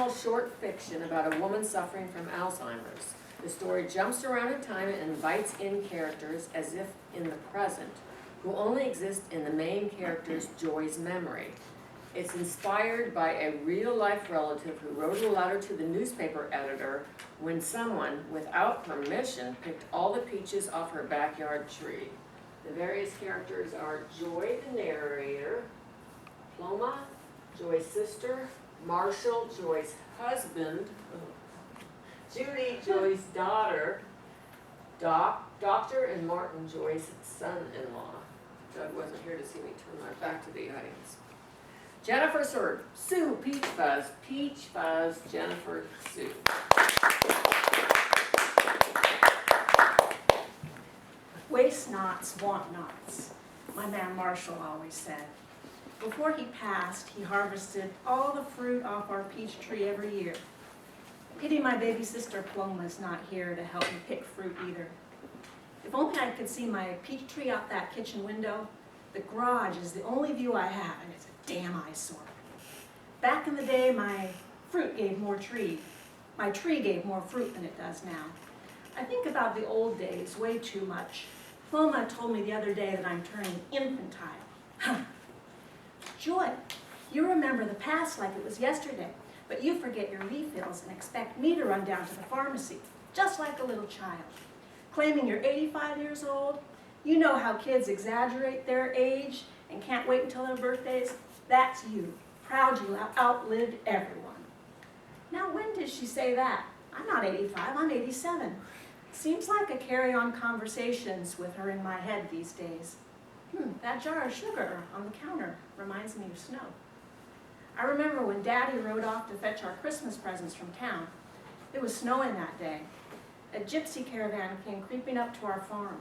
small short fiction about a woman suffering from Alzheimer's. The story jumps around in time and invites in characters as if in the present, who only exist in the main character's Joy's memory. It's inspired by a real-life relative who wrote a letter to the newspaper editor when someone, without permission, picked all the peaches off her backyard tree. The various characters are Joy, the narrator, Ploma, Joy's sister, Marshall, Joy's husband, Judy, Joy's daughter, Doctor, and Martin, Joy's son-in-law. Doug wasn't here to see me turn my back to the audience. Jennifer Sue, Peach Fuzz, Jennifer Sue. Waste nots, want nots, my man Marshall always said. Before he passed, he harvested all the fruit off our peach tree every year. Pity my baby sister Ploma's not here to help me pick fruit either. If only I could see my peach tree out that kitchen window. The garage is the only view I have, and it's a damn eyesore. Back in the day, my tree gave more fruit than it does now. I think about the old days way too much. Ploma told me the other day that I'm turning infantile. Joy, you remember the past like it was yesterday, but you forget your refills and expect me to run down to the pharmacy, just like a little child. Claiming you're 85 years old, you know how kids exaggerate their age and can't wait until their birthdays? That's you, proud you outlived everyone. Now when did she say that? I'm not 85, I'm 87. Seems like I carry on conversations with her in my head these days. That jar of sugar on the counter reminds me of snow. I remember when Daddy rode off to fetch our Christmas presents from town. It was snowing that day. A gypsy caravan came creeping up to our farm.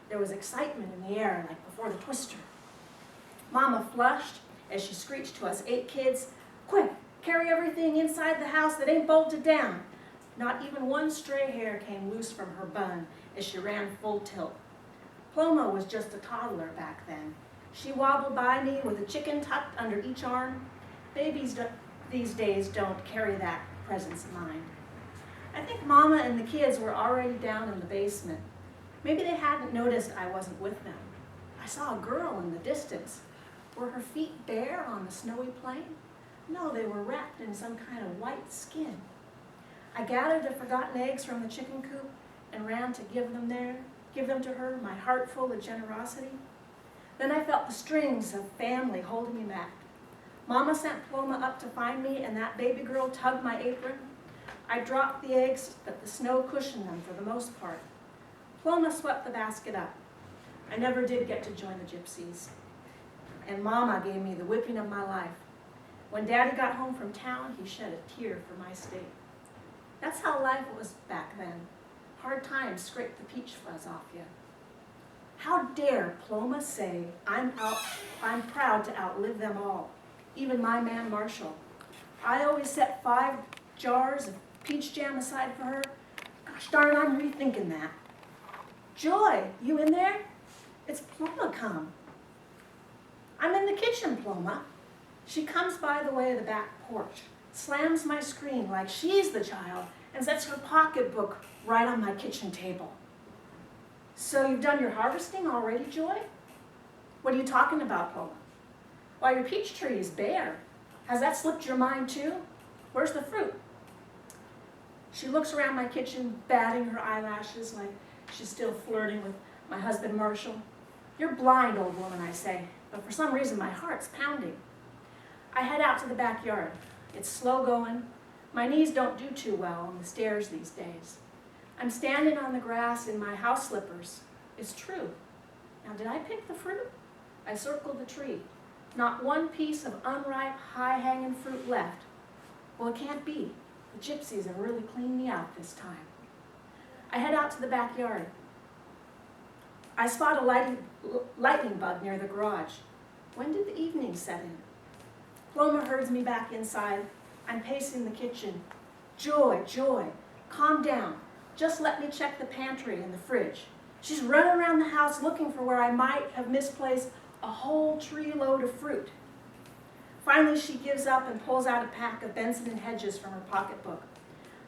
There was excitement in the air, like before the twister. Mama flushed as she screeched to us 8 kids, "Quick, carry everything inside the house that ain't bolted down." Not even one stray hair came loose from her bun as she ran full tilt. Ploma was just a toddler back then. She wobbled by me with a chicken tucked under each arm. Babies these days don't carry that presence of mind. I think Mama and the kids were already down in the basement. Maybe they hadn't noticed I wasn't with them. I saw a girl in the distance. Were her feet bare on the snowy plain? No, they were wrapped in some kind of white skin. I gathered the forgotten eggs from the chicken coop and ran to give them to her, my heart full of generosity. Then I felt the strings of family holding me back. Mama sent Ploma up to find me, and that baby girl tugged my apron. I dropped the eggs, but the snow cushioned them for the most part. Ploma swept the basket up. I never did get to join the gypsies. And Mama gave me the whipping of my life. When Daddy got home from town, he shed a tear for my state. That's how life was back then. Hard times scraped the peach fuzz off you. How dare Ploma say I'm proud to outlive them all, even my man Marshall. I always set 5 jars of peach jam aside for her. Gosh darn, I'm rethinking that. Joy, you in there? It's Ploma come. I'm in the kitchen, Ploma. She comes by the way of the back porch, slams my screen like she's the child, and sets her pocketbook right on my kitchen table. So you've done your harvesting already, Joy? What are you talking about, Ploma? Why, your peach tree is bare. Has that slipped your mind too? Where's the fruit? She looks around my kitchen, batting her eyelashes like she's still flirting with my husband, Marshall. You're blind, old woman, I say, but for some reason my heart's pounding. I head out to the backyard. It's slow going. My knees don't do too well on the stairs these days. I'm standing on the grass in my house slippers. It's true. Now, did I pick the fruit? I circled the tree. Not one piece of unripe, high-hanging fruit left. Well, it can't be. The gypsies have really cleaned me out this time. I head out to the backyard. I spot a lightning bug near the garage. When did the evening set in? Ploma herds me back inside. I'm pacing the kitchen. Joy, Joy, calm down. Just let me check the pantry and the fridge. She's running around the house looking for where I might have misplaced a whole tree load of fruit. Finally, she gives up and pulls out a pack of Benson and Hedges from her pocketbook.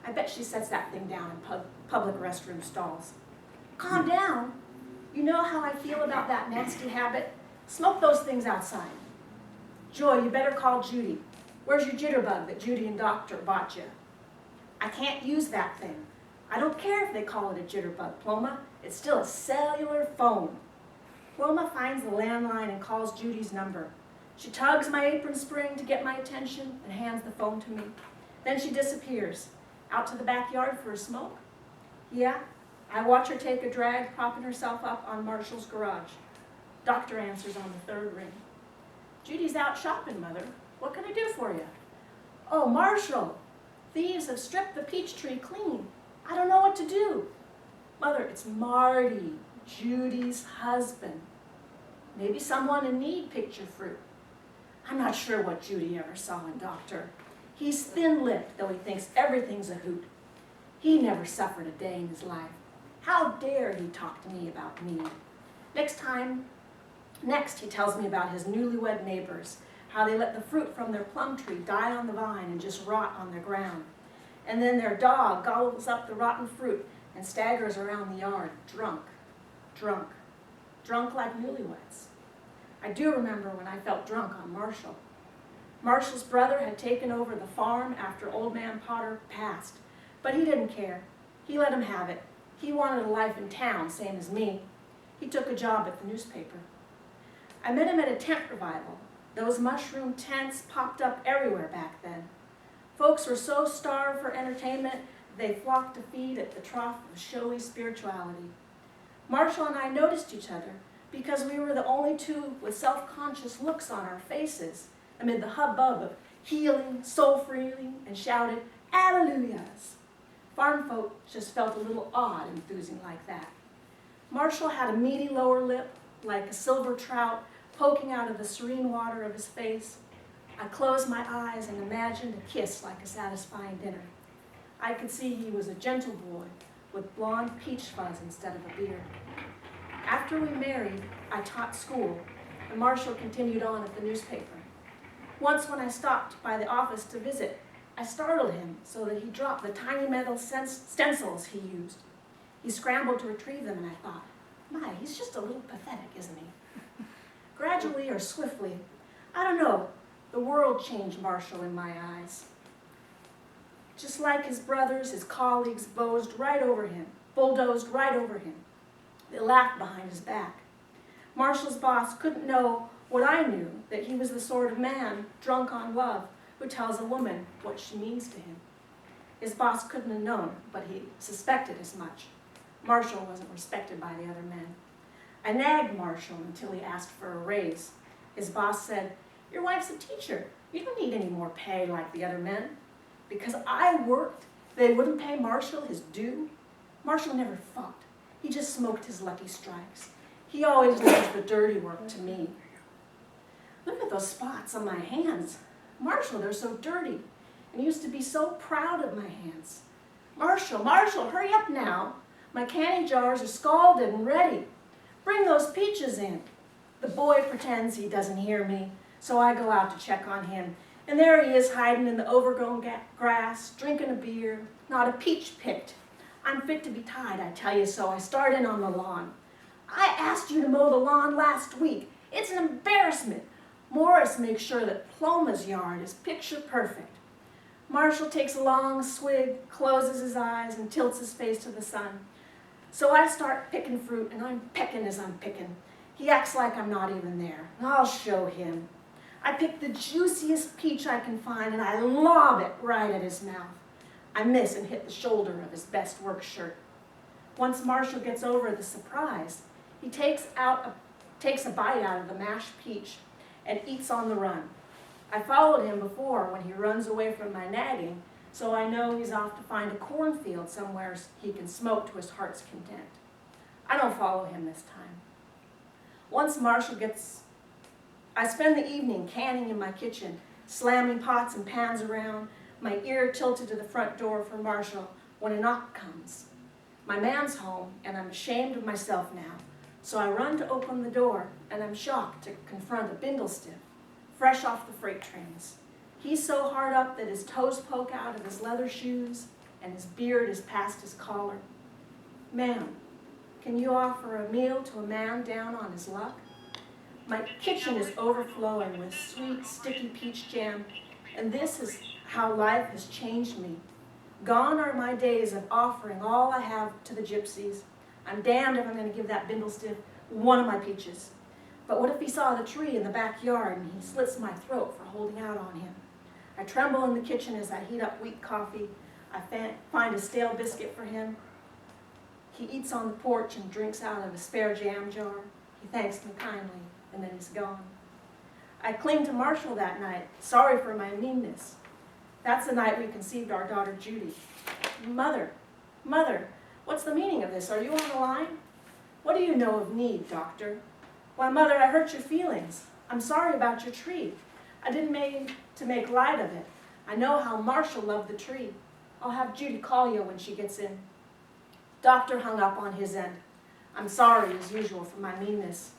I bet she sets that thing down in public restroom stalls. Calm down. You know how I feel about that nasty habit? Smoke those things outside. Joy, you better call Judy. Where's your jitterbug that Judy and Doctor bought you? I can't use that thing. I don't care if they call it a jitterbug, Ploma. It's still a cellular phone. Ploma finds the landline and calls Judy's number. She tugs my apron spring to get my attention and hands the phone to me. Then she disappears. Out to the backyard for a smoke? Yeah. I watch her take a drag, propping herself up on Marshall's garage. Doctor answers on the third ring. Judy's out shopping, Mother. What can I do for you? Oh, Marshall, thieves have stripped the peach tree clean. I don't know what to do. Mother, it's Marty, Judy's husband. Maybe someone in need picked your fruit. I'm not sure what Judy ever saw in Doctor. He's thin-lipped, though he thinks everything's a hoot. He never suffered a day in his life. How dare he talk to me about me? Next, he tells me about his newlywed neighbors, how they let the fruit from their plum tree die on the vine and just rot on the ground. And then their dog gobbles up the rotten fruit and staggers around the yard, drunk like newlyweds. I do remember when I felt drunk on Marshall. Marshall's brother had taken over the farm after Old Man Potter passed, but he didn't care. He let him have it. He wanted a life in town, same as me. He took a job at the newspaper. I met him at a tent revival. Those mushroom tents popped up everywhere back then. Folks were so starved for entertainment, they flocked to feed at the trough of showy spirituality. Marshall and I noticed each other because we were the only two with self-conscious looks on our faces amid the hubbub of healing, soul-freeing, and shouted, Alleluias. Farm folk just felt a little odd enthusing like that. Marshall had a meaty lower lip, like a silver trout, poking out of the serene water of his face. I closed my eyes and imagined a kiss like a satisfying dinner. I could see he was a gentle boy with blonde peach fuzz instead of a beard. After we married, I taught school, and Marshall continued on at the newspaper. Once when I stopped by the office to visit, I startled him so that he dropped the tiny metal stencils he used. He scrambled to retrieve them, and I thought, my, he's just a little pathetic, isn't he? Gradually or swiftly, I don't know, the world changed Marshall in my eyes. Just like his brothers, his colleagues bulldozed right over him. They laughed behind his back. Marshall's boss couldn't know what I knew, that he was the sort of man, drunk on love, who tells a woman what she means to him. His boss couldn't have known, but he suspected as much. Marshall wasn't respected by the other men. I nagged Marshall until he asked for a raise. His boss said, your wife's a teacher. You don't need any more pay like the other men. Because I worked, they wouldn't pay Marshall his due. Marshall never fought. He just smoked his lucky strikes. He always leaves the dirty work to me. Look at those spots on my hands. Marshall, they're so dirty. And used to be so proud of my hands. Marshall, hurry up now. My candy jars are scalded and ready. Bring those peaches in. The boy pretends he doesn't hear me, so I go out to check on him. And there he is hiding in the overgrown grass, drinking a beer, not a peach picked. I'm fit to be tied, I tell you so. I start in on the lawn. I asked you to mow the lawn last week. It's an embarrassment. Morris makes sure that Ploma's yard is picture perfect. Marshall takes a long swig, closes his eyes, and tilts his face to the sun. So I start picking fruit, and I'm pecking as I'm picking. He acts like I'm not even there. I'll show him. I pick the juiciest peach I can find, and I lob it right at his mouth. I miss and hit the shoulder of his best work shirt. Once Marshall gets over the surprise, he takes a bite out of the mashed peach and eats on the run. I followed him before when he runs away from my nagging, so I know he's off to find a cornfield somewhere he can smoke to his heart's content. I don't follow him this time. Once I spend the evening canning in my kitchen, slamming pots and pans around, my ear tilted to the front door for Marshall when a knock comes. My man's home, and I'm ashamed of myself now, so I run to open the door, and I'm shocked to confront a bindlestiff, fresh off the freight trains. He's so hard up that his toes poke out of his leather shoes and his beard is past his collar. Ma'am, can you offer a meal to a man down on his luck? My kitchen is overflowing with sweet, sticky peach jam, and this is how life has changed me. Gone are my days of offering all I have to the gypsies. I'm damned if I'm going to give that Bindlestiff one of my peaches. But what if he saw the tree in the backyard and he slits my throat for holding out on him? I tremble in the kitchen as I heat up weak coffee. I find a stale biscuit for him. He eats on the porch and drinks out of a spare jam jar. He thanks me kindly, and then he's gone. I cling to Marshall that night, sorry for my meanness. That's the night we conceived our daughter Judy. Mother, what's the meaning of this? Are you on the line? What do you know of need, doctor? Why, Mother, I hurt your feelings. I'm sorry about your tree. I didn't mean to make light of it. I know how Marshall loved the tree. I'll have Judy call you when she gets in. Doctor hung up on his end. I'm sorry, as usual, for my meanness.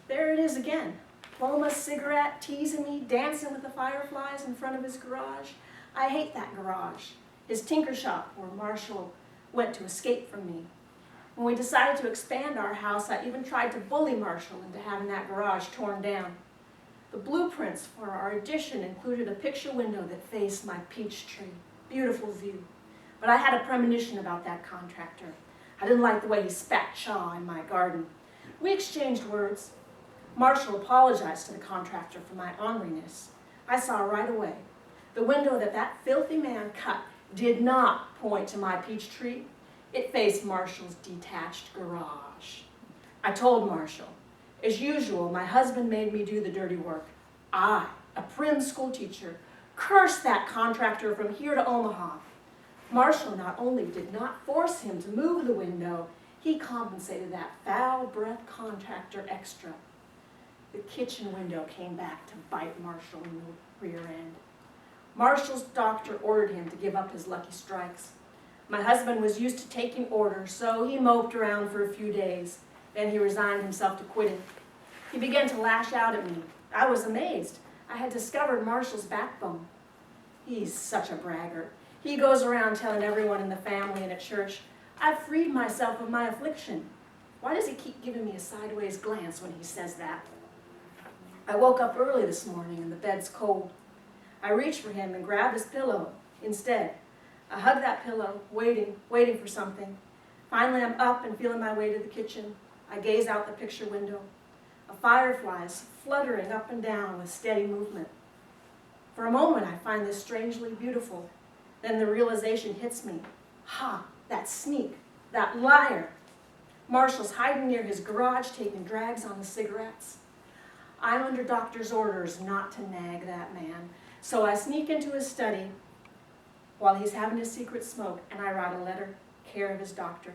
There it is again. Loma's cigarette, teasing me, dancing with the fireflies in front of his garage. I hate that garage. His tinker shop where Marshall went to escape from me. When we decided to expand our house, I even tried to bully Marshall into having that garage torn down. The blueprints for our addition included a picture window that faced my peach tree. Beautiful view. But I had a premonition about that contractor. I didn't like the way he spat chaw in my garden. We exchanged words. Marshall apologized to the contractor for my orneriness. I saw right away. The window that filthy man cut did not point to my peach tree. It faced Marshall's detached garage. I told Marshall, as usual, my husband made me do the dirty work. I, a prim school teacher, cursed that contractor from here to Omaha. Marshall not only did not force him to move the window, he compensated that foul-breathed contractor extra. The kitchen window came back to bite Marshall in the rear end. Marshall's doctor ordered him to give up his lucky strikes. My husband was used to taking orders, so he moped around for a few days. Then he resigned himself to quitting. He began to lash out at me. I was amazed. I had discovered Marshall's backbone. He's such a braggart. He goes around telling everyone in the family and at church, I've freed myself of my affliction. Why does he keep giving me a sideways glance when he says that? I woke up early this morning and the bed's cold. I reached for him and grabbed his pillow instead. I hugged that pillow, waiting for something. Finally, I'm up and feeling my way to the kitchen. I gaze out the picture window. A firefly is fluttering up and down with steady movement. For a moment, I find this strangely beautiful. Then the realization hits me. Ha, that sneak, that liar. Marshall's hiding near his garage taking drags on the cigarettes. I'm under doctor's orders not to nag that man. So I sneak into his study while he's having his secret smoke, and I write a letter, care of his doctor.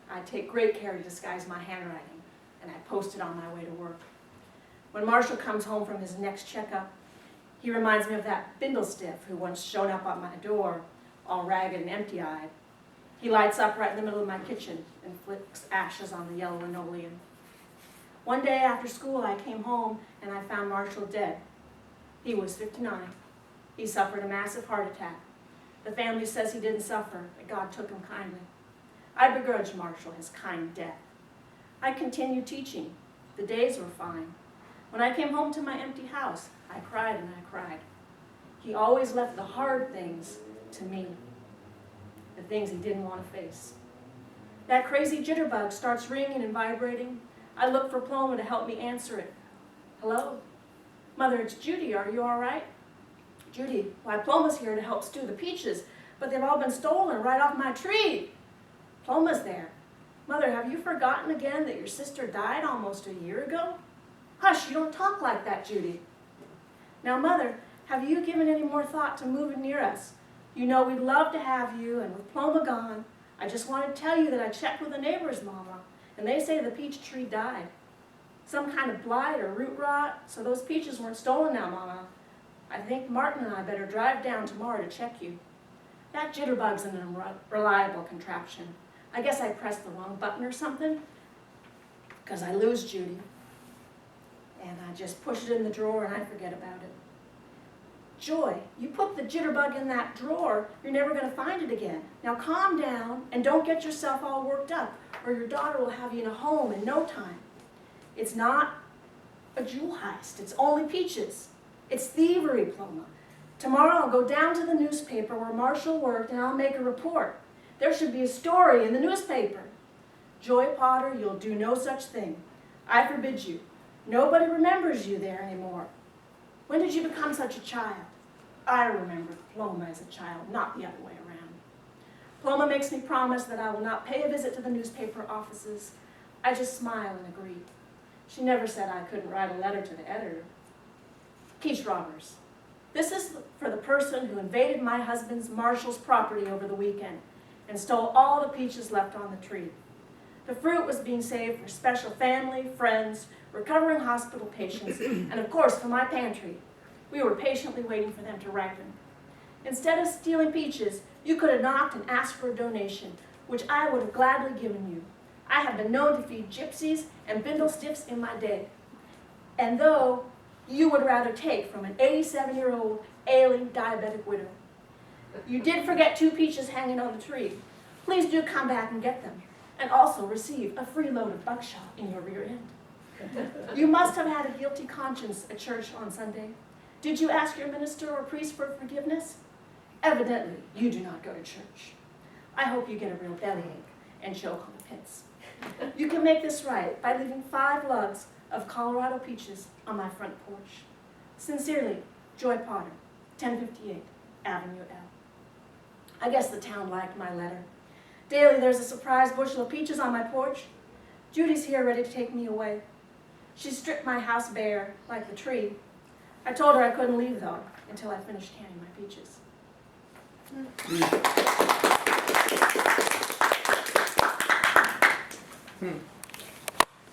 I take great care to disguise my handwriting, and I post it on my way to work. When Marshall comes home from his next checkup, he reminds me of that Bindlestiff who once showed up at my door, all ragged and empty-eyed. He lights up right in the middle of my kitchen and flicks ashes on the yellow linoleum. One day after school, I came home and I found Marshall dead. He was 59. He suffered a massive heart attack. The family says he didn't suffer, that God took him kindly. I begrudge Marshall his kind death. I continued teaching. The days were fine. When I came home to my empty house, I cried and I cried. He always left the hard things to me, the things he didn't want to face. That crazy jitterbug starts ringing and vibrating. I look for Ploma to help me answer it. Hello? Mother, it's Judy. Are you all right? Judy, why, Ploma's here to help stew the peaches, but they've all been stolen right off my tree. Ploma's there. Mother, have you forgotten again that your sister died almost a year ago? Hush, you don't talk like that, Judy. Now, Mother, have you given any more thought to moving near us? You know we'd love to have you, and with Ploma gone, I just want to tell you that I checked with the neighbors, Mama, and they say the peach tree died. Some kind of blight or root rot, so those peaches weren't stolen now, Mama. I think Martin and I better drive down tomorrow to check you. That jitterbug's an unreliable contraption. I guess I pressed the wrong button or something, because I lose Judy. and I just push it in the drawer and I forget about it. Joy, you put the jitterbug in that drawer, you're never going to find it again. Now calm down and don't get yourself all worked up, or your daughter will have you in a home in no time. It's not a jewel heist, it's only peaches. It's thievery, Ploma. Tomorrow I'll go down to the newspaper where Marshall worked and I'll make a report. There should be a story in the newspaper. Joy Potter, you'll do no such thing. I forbid you. Nobody remembers you there anymore. When did you become such a child? I remember Ploma as a child, not the other way around. Ploma makes me promise that I will not pay a visit to the newspaper offices. I just smile and agree. She never said I couldn't write a letter to the editor. Peach robbers. This is for the person who invaded my husband's Marshall's property over the weekend and stole all the peaches left on the tree. The fruit was being saved for special family, friends, recovering hospital patients, and of course for my pantry. We were patiently waiting for them to ripen. Instead of stealing peaches, you could have knocked and asked for a donation, which I would have gladly given you. I have been known to feed gypsies and bindle stiffs in my day. And though you would rather take from an 87-year-old ailing diabetic widow. You did forget 2 peaches hanging on the tree. Please do come back and get them, and also receive a free load of buckshot in your rear end. You must have had a guilty conscience at church on Sunday. Did you ask your minister or priest for forgiveness? Evidently, you do not go to church. I hope you get a real bellyache and choke on the pits. You can make this right by leaving 5 lugs of Colorado peaches on my front porch. Sincerely, Joy Potter, 1058 Avenue L. I guess the town liked my letter. Daily there's a surprise bushel of peaches on my porch. Judy's here ready to take me away. She stripped my house bare, like the tree. I told her I couldn't leave, though, until I finished canning my peaches.